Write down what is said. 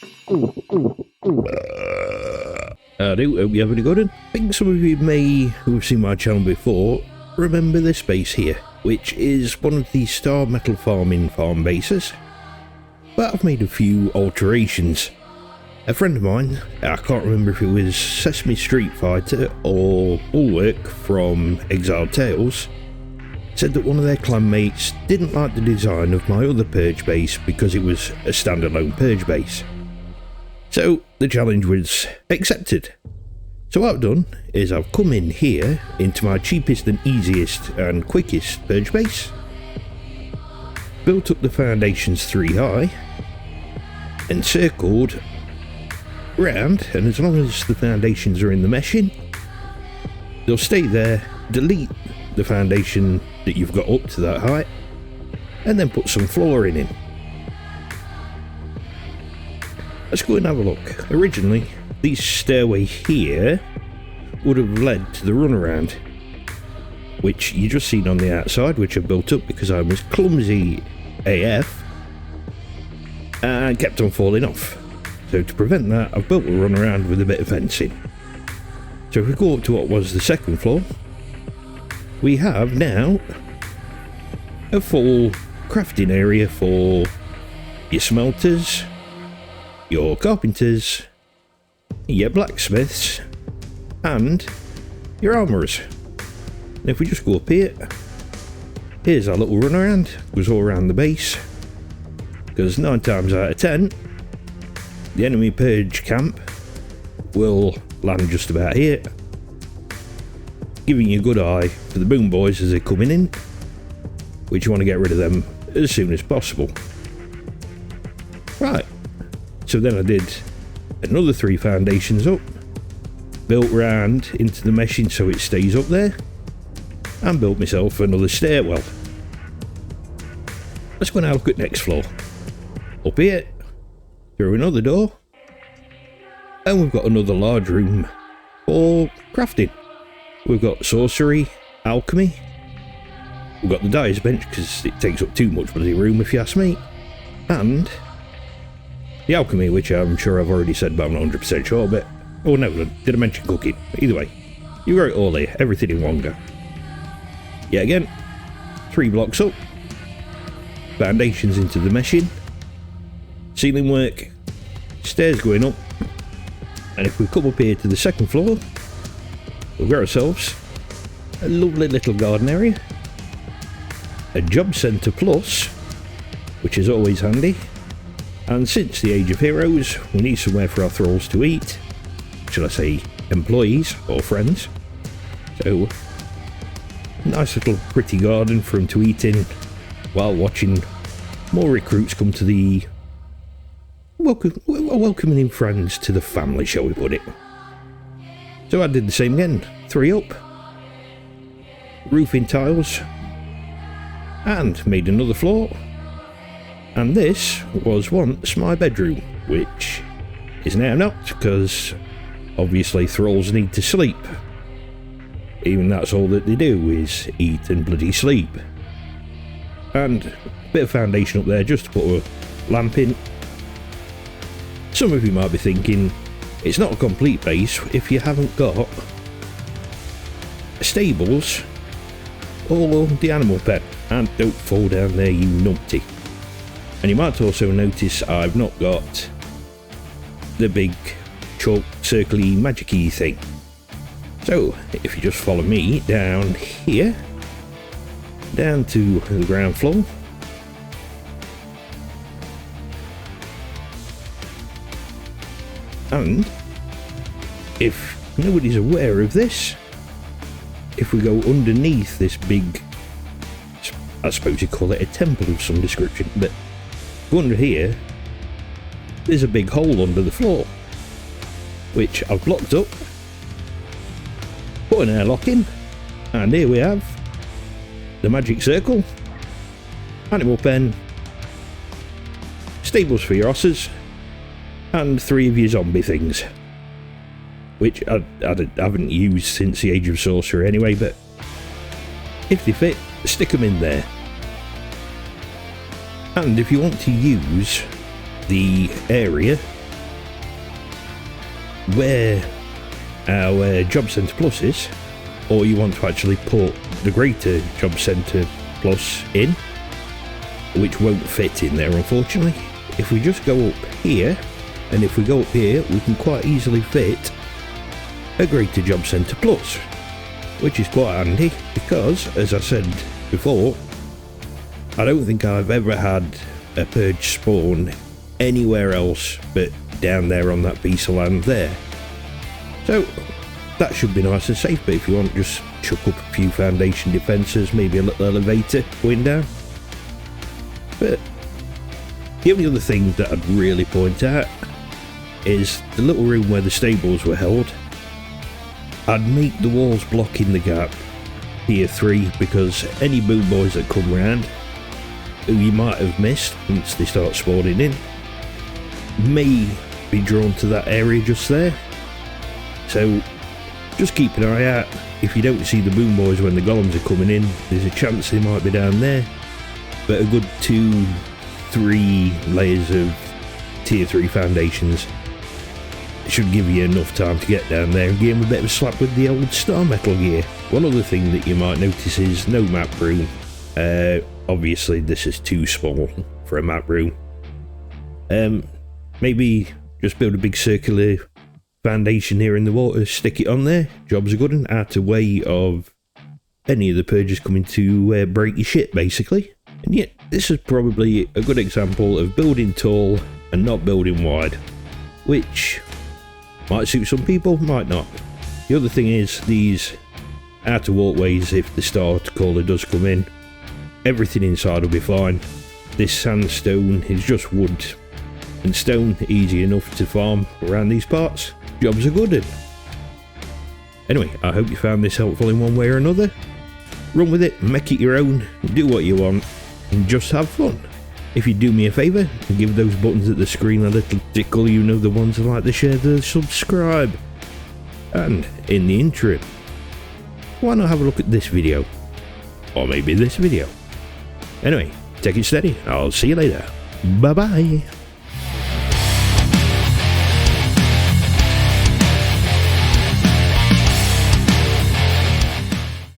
I do hope you're having a good one. I think some of you may, who have seen my channel before, remember this base here, which is one of the star metal farming farm bases. But I've made a few alterations. A friend of mine, I can't remember if it was Sesame Street Fighter or Bulwark from Exiled Tales, said that one of their clanmates didn't like the design of my other Purge base because it was a standalone Purge base. So the challenge was accepted. So what I've done is I've come in here into my cheapest and easiest and quickest Purge base, built up the foundations 3 high, and circled round, and as long as the foundations are in the meshing, they'll stay there. Delete the foundation that you've got up to that height, and then put some flooring in. Let's go and have a look. Originally, these stairway here would have led to the runaround, which you just seen on the outside, which I built up because I was clumsy AF and kept on falling off. So to prevent that, I've built a runaround with a bit of fencing. So if we go up to what was the second floor, we have now a full crafting area for your smelters, your carpenters, your blacksmiths, and your armourers. And if we just go up here, here's our little runaround. Goes all around the base, because 9 times out of 10, the enemy Purge camp will land just about here, giving you a good eye for the boom boys as they're coming in, which you want to get rid of them as soon as possible. Right, so then I did another 3 foundations up, built round into the meshing so it stays up there, and built myself another stairwell. Let's go now look at next floor. Up here, through another door, and we've got another large room for crafting. We've got sorcery, alchemy, we've got the dyer's bench because it takes up too much bloody room if you ask me, and the alchemy, which I'm sure I've already said but I'm not 100% sure, but oh no, did I mention cooking? Either way, you got it all here, everything in one go. Yeah, again, 3 blocks up, foundations into the meshing, ceiling work, stairs going up, and if we come up here to the second floor, we've got ourselves a lovely little garden area, a job centre plus, which is always handy, and since the Age of Heroes, we need somewhere for our thralls to eat, shall I say employees or friends, so nice little pretty garden for them to eat in while watching more recruits come to the welcoming friends to the family, shall we put it. So I did the same again, 3 up, roofing tiles, and made another floor. And this was once my bedroom, which is now not, because obviously thralls need to sleep. Even that's all that they do, is eat and bloody sleep. And a bit of foundation up there just to put a lamp in. Some of you might be thinking, it's not a complete base if you haven't got stables or the animal pen. And don't fall down there, you numpty. And you might also notice I've not got the big chalk circly magic-y thing. So if you just follow me down here, down to the ground floor, and if nobody's aware of this, if we go underneath this big, I suppose you call it a temple of some description, but under here there's a big hole under the floor which I've blocked up, put an airlock in, and here we have the magic circle, animal pen, stables for your osses, and 3 of your zombie things, which I haven't used since the Age of Sorcery anyway, but if they fit, stick them in there. And if you want to use the area where our Job Centre Plus is, or you want to actually put the greater Job Centre Plus in, which won't fit in there unfortunately. If we just go up here, and if we go up here, we can quite easily fit a greater Job Centre Plus, which is quite handy because, as I said before, I don't think I've ever had a Purge spawn anywhere else but down there on that piece of land there. So that should be nice and safe, but if you want, just chuck up a few foundation defences, maybe a little elevator going down. But the only other thing that I'd really point out is the little room where the stables were held. I'd make the walls blocking the gap tier 3, because any boom boys that come round, who you might have missed once they start spawning in, may be drawn to that area just there. So just keep an eye out. If you don't see the boom boys when the golems are coming in, there's a chance they might be down there. But a good 2-3 layers of tier 3 foundations should give you enough time to get down there and give them a bit of a slap with the old star metal gear. One other thing that you might notice is no map room. Obviously this is too small for a map room. Maybe just build a big circular foundation here in the water, stick it on there, jobs are good, and out of way of any of the purges coming to break your shit basically. And yet this is probably a good example of building tall and not building wide, which might suit some people, might not. The other thing is these outer walkways, if the star caller does come in, everything inside will be fine. This sandstone is just wood and stone, easy enough to farm around these parts. Jobs are good. Anyway, I hope you found this helpful in one way or another. Run with it, make it your own, do what you want, and just have fun. If you do me a favour and give those buttons at the screen a little tickle, you know, the ones that like to share, the subscribe. And in the interim, why not have a look at this video? Or maybe this video. Anyway, take it steady. I'll see you later. Bye bye.